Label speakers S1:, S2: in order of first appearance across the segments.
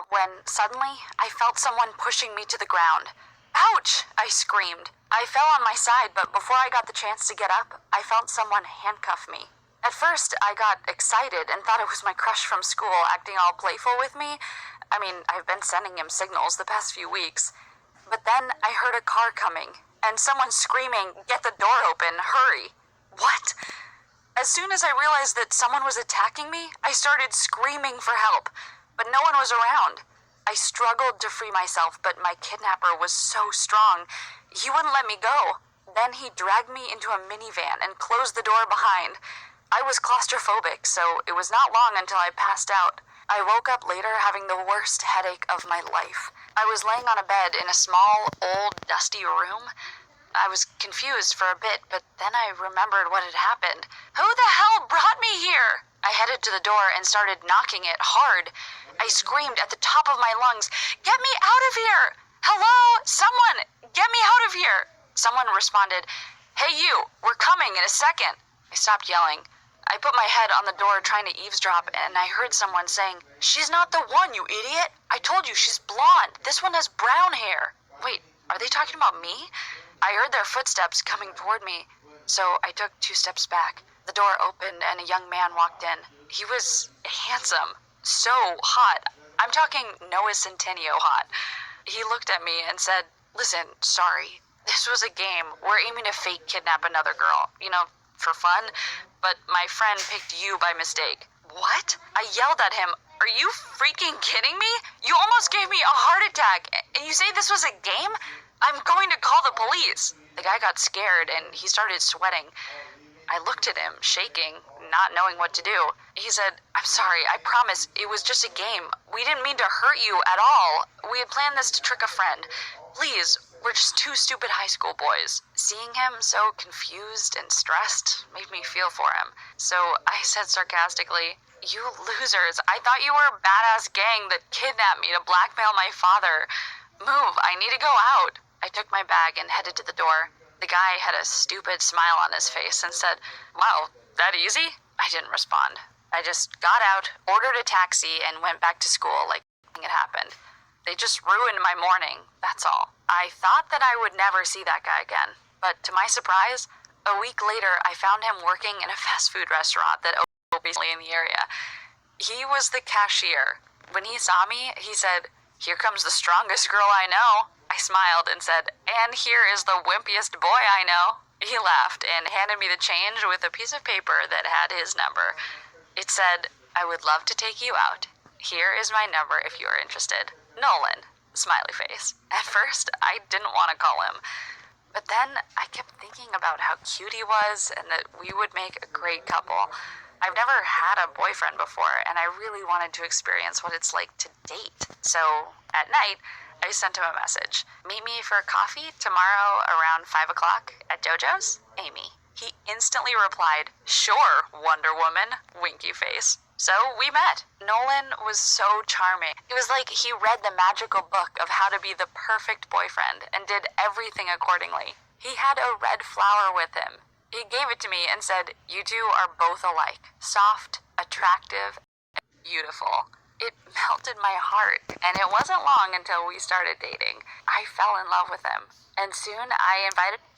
S1: when suddenly I felt someone pushing me to the ground. Ouch! I screamed. I fell on my side, but before I got the chance to get up, I felt someone handcuff me. At first, I got excited and thought it was my crush from school acting all playful with me. I mean, I've been sending him signals the past few weeks. But then I heard a car coming, and someone screaming, "Get the door open, hurry!" What? As soon as I realized that someone was attacking me, I started screaming for help, but no one was around. I struggled to free myself, but my kidnapper was so strong, he wouldn't let me go. Then he dragged me into a minivan and closed the door behind. I was claustrophobic, so it was not long until I passed out. I woke up later having the worst headache of my life. I was laying on a bed in a small, old, dusty room. I was confused for a bit, but then I remembered what had happened. Who the hell brought me here? I headed to the door and started knocking it hard. I screamed at the top of my lungs, "Get me out of here! Hello? Someone! Get me out of here!" Someone responded, "Hey you, we're coming in a second." I stopped yelling. I put my head on the door trying to eavesdrop, and I heard someone saying, "She's not the one, you idiot! I told you she's blonde. This one has brown hair." Wait, are they talking about me? I heard their footsteps coming toward me, so I took 2 steps back. The door opened and a young man walked in. He was handsome, so hot. I'm talking Noah Centineo hot. He looked at me and said, "Listen, sorry. This was a game. We're aiming to fake kidnap another girl, for fun, but my friend picked you by mistake." What? I yelled at him, "Are you freaking kidding me? You almost gave me a heart attack, and you say this was a game? I'm going to call the police." The guy got scared and he started sweating. I looked at him, shaking, not knowing what to do. He said, "I'm sorry, I promise it was just a game. We didn't mean to hurt you at all. We had planned this to trick a friend. Please, we're just 2 stupid high school boys." Seeing him so confused and stressed made me feel for him. So I said sarcastically, "You losers, I thought you were a badass gang that kidnapped me to blackmail my father. Move, I need to go out." I took my bag and headed to the door. The guy had a stupid smile on his face and said, "Wow, that easy?" I didn't respond. I just got out, ordered a taxi, and went back to school like nothing had happened. They just ruined my morning, that's all. I thought that I would never see that guy again, but to my surprise, a week later I found him working in a fast food restaurant that opened recently in the area. He was the cashier. When he saw me, he said, "Here comes the strongest girl I know." I smiled and said, "And here is the wimpiest boy I know." He laughed and handed me the change with a piece of paper that had his number. It said, "I would love to take you out. Here is my number if you are interested. Nolan." Smiley face. At first, I didn't want to call him. But then I kept thinking about how cute he was and that we would make a great couple. I've never had a boyfriend before, and I really wanted to experience what it's like to date. So at night, I sent him a message. "Meet me for coffee tomorrow around 5 o'clock at Jojo's, Amy." He instantly replied, "Sure, Wonder Woman," winky face. So we met. Nolan was so charming. It was like he read the magical book of how to be the perfect boyfriend and did everything accordingly. He had a red flower with him. He gave it to me and said, "You two are both alike. Soft, attractive, and beautiful." It melted my heart, and it wasn't long until we started dating. I fell in love with him, and soon I invited him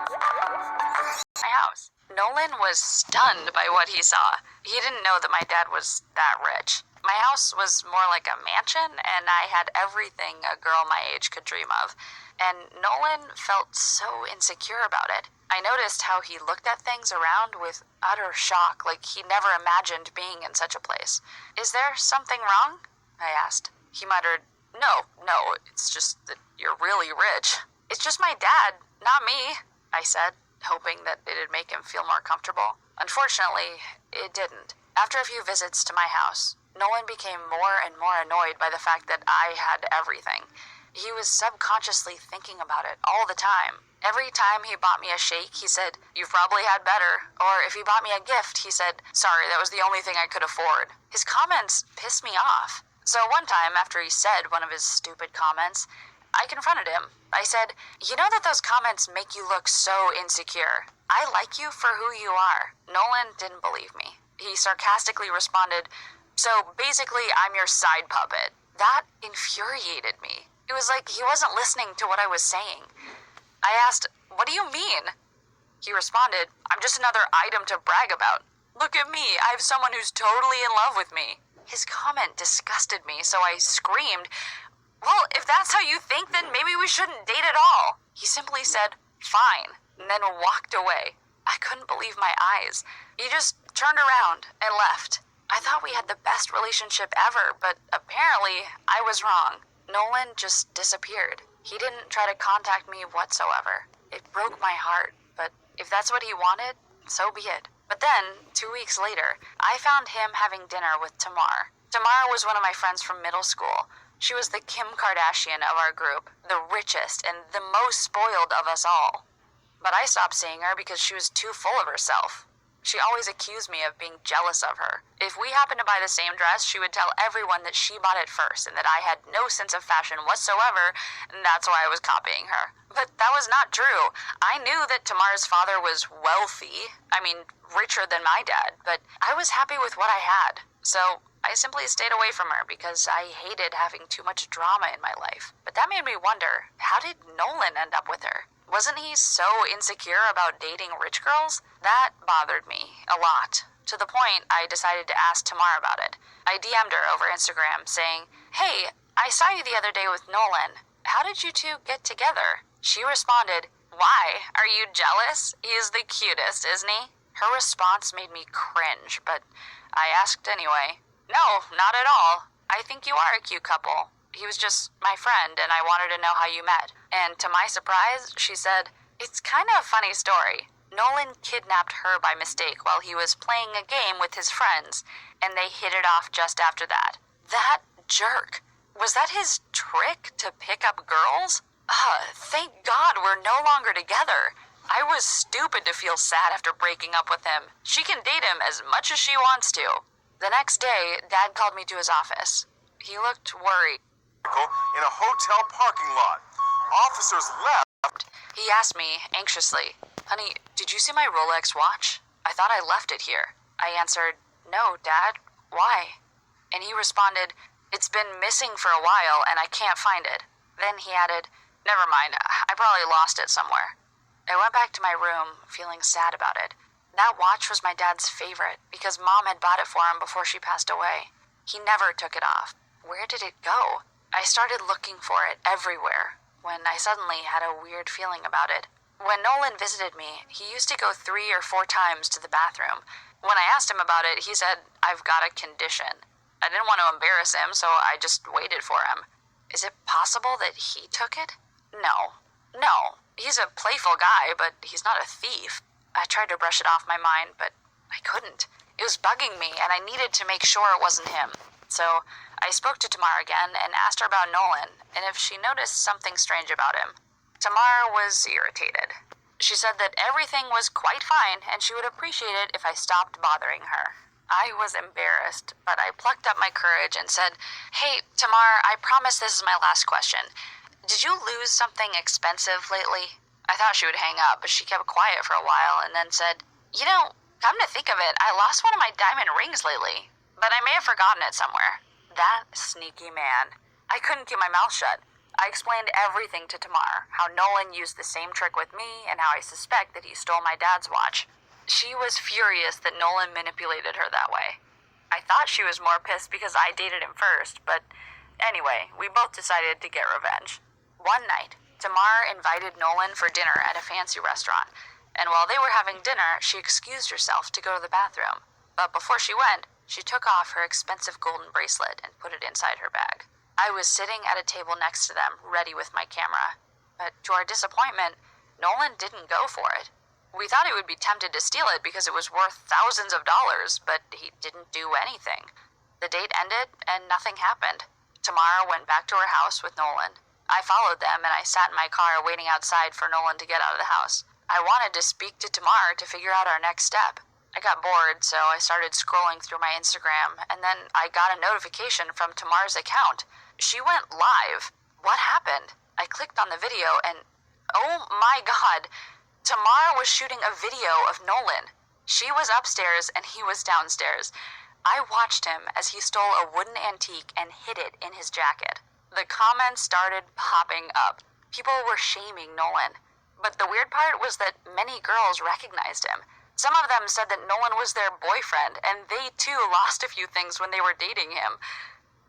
S1: to my house. Nolan was stunned by what he saw. He didn't know that my dad was that rich. My house was more like a mansion, and I had everything a girl my age could dream of. And Nolan felt so insecure about it. I noticed how he looked at things around with utter shock, like he never imagined being in such a place. "Is there something wrong?" I asked. He muttered, No, it's just that you're really rich." "It's just my dad, not me," I said, hoping that it'd make him feel more comfortable. Unfortunately, it didn't. After a few visits to my house, Nolan became more and more annoyed by the fact that I had everything. He was subconsciously thinking about it all the time. Every time he bought me a shake, he said, "You've probably had better." Or if he bought me a gift, he said, "Sorry, that was the only thing I could afford." His comments pissed me off. So one time, after he said one of his stupid comments, I confronted him. I said, "You know that those comments make you look so insecure. I like you for who you are." Nolan didn't believe me. He sarcastically responded, "So basically, I'm your side puppet. That infuriated me. It was like he wasn't listening to what I was saying. I asked, "What do you mean?" He responded, "I'm just another item to brag about. Look at me, I have someone who's totally in love with me." His comment disgusted me, so I screamed, "Well, if that's how you think, then maybe we shouldn't date at all." He simply said, "Fine," and then walked away. I couldn't believe my eyes. He just turned around and left. I thought we had the best relationship ever, but apparently I was wrong. Nolan just disappeared. He didn't try to contact me whatsoever. It broke my heart, but if that's what he wanted, so be it. But then, 2 weeks later, I found him having dinner with Tamar. Tamar was one of my friends from middle school. She was the Kim Kardashian of our group, the richest and the most spoiled of us all. But I stopped seeing her because she was too full of herself. She always accused me of being jealous of her. If we happened to buy the same dress, she would tell everyone that she bought it first and that I had no sense of fashion whatsoever, and that's why I was copying her. But that was not true. I knew that Tamar's father was wealthy. I mean, richer than my dad, but I was happy with what I had. So I simply stayed away from her because I hated having too much drama in my life. But that made me wonder, how did Nolan end up with her? Wasn't he so insecure about dating rich girls? That bothered me a lot, to the point I decided to ask Tamar about it. I DM'd her over Instagram saying, "Hey, I saw you the other day with Nolan. How did you two get together?" She responded, "Why? Are you jealous? He is the cutest, isn't he?" Her response made me cringe, but I asked anyway. "No, not at all. I think you are a cute couple. He was just my friend, and I wanted to know how you met." And to my surprise, she said, "It's kind of a funny story. Nolan kidnapped her by mistake while he was playing a game with his friends, and they hit it off just after that." That jerk. Was that his trick to pick up girls? Thank God we're no longer together. I was stupid to feel sad after breaking up with him. She can date him as much as she wants to. The next day, Dad called me to his office. He looked worried.
S2: In a hotel parking lot. Officers left.
S1: He asked me anxiously, "Honey, did you see my Rolex watch? I thought I left it here." I answered, "No, Dad. Why?" And he responded, "It's been missing for a while and I can't find it." Then he added, "Never mind, I probably lost it somewhere." I went back to my room, feeling sad about it. That watch was my dad's favorite because Mom had bought it for him before she passed away. He never took it off. Where did it go? I started looking for it everywhere when I suddenly had a weird feeling about it. When Nolan visited me, he used to go 3 or 4 times to the bathroom. When I asked him about it, he said, "I've got a condition." I didn't want to embarrass him, so I just waited for him. Is it possible that he took it? No. He's a playful guy, but he's not a thief. I tried to brush it off my mind, but I couldn't. It was bugging me, and I needed to make sure it wasn't him. So I spoke to Tamar again and asked her about Nolan and if she noticed something strange about him. Tamar was irritated. She said that everything was quite fine and she would appreciate it if I stopped bothering her. I was embarrassed, but I plucked up my courage and said, "Hey, Tamar, I promise this is my last question. Did you lose something expensive lately?" I thought she would hang up, but she kept quiet for a while and then said, "Come to think of it, I lost one of my diamond rings lately, but I may have forgotten it somewhere." That sneaky man. I couldn't keep my mouth shut. I explained everything to Tamar, how Nolan used the same trick with me and how I suspect that he stole my dad's watch. She was furious that Nolan manipulated her that way. I thought she was more pissed because I dated him first, but anyway, we both decided to get revenge. One night, Tamar invited Nolan for dinner at a fancy restaurant, and while they were having dinner, she excused herself to go to the bathroom. But before she went, she took off her expensive golden bracelet and put it inside her bag. I was sitting at a table next to them, ready with my camera. But to our disappointment, Nolan didn't go for it. We thought he would be tempted to steal it because it was worth thousands of dollars, but he didn't do anything. The date ended and nothing happened. Tamara went back to her house with Nolan. I followed them and I sat in my car waiting outside for Nolan to get out of the house. I wanted to speak to Tamar to figure out our next step. I got bored, so I started scrolling through my Instagram, and then I got a notification from Tamar's account. She went live. What happened? I clicked on the video and, oh my God, Tamar was shooting a video of Nolan. She was upstairs and he was downstairs. I watched him as he stole a wooden antique and hid it in his jacket. The comments started popping up. People were shaming Nolan. But the weird part was that many girls recognized him. Some of them said that Nolan was their boyfriend, and they too lost a few things when they were dating him.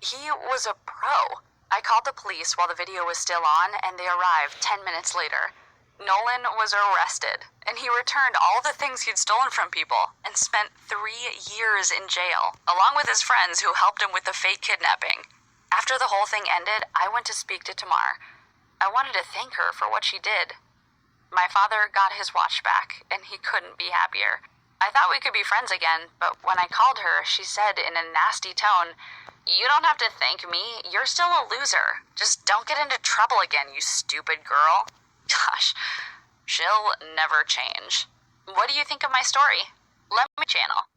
S1: He was a pro. I called the police while the video was still on, and they arrived 10 minutes later. Nolan was arrested, and he returned all the things he'd stolen from people and spent 3 years in jail, along with his friends who helped him with the fake kidnapping. After the whole thing ended, I went to speak to Tamar. I wanted to thank her for what she did. My father got his watch back, and he couldn't be happier. I thought we could be friends again, but when I called her, she said in a nasty tone, "You don't have to thank me. You're still a loser. Just don't get into trouble again, you stupid girl." Gosh, she'll never change. What do you think of my story? Let me channel.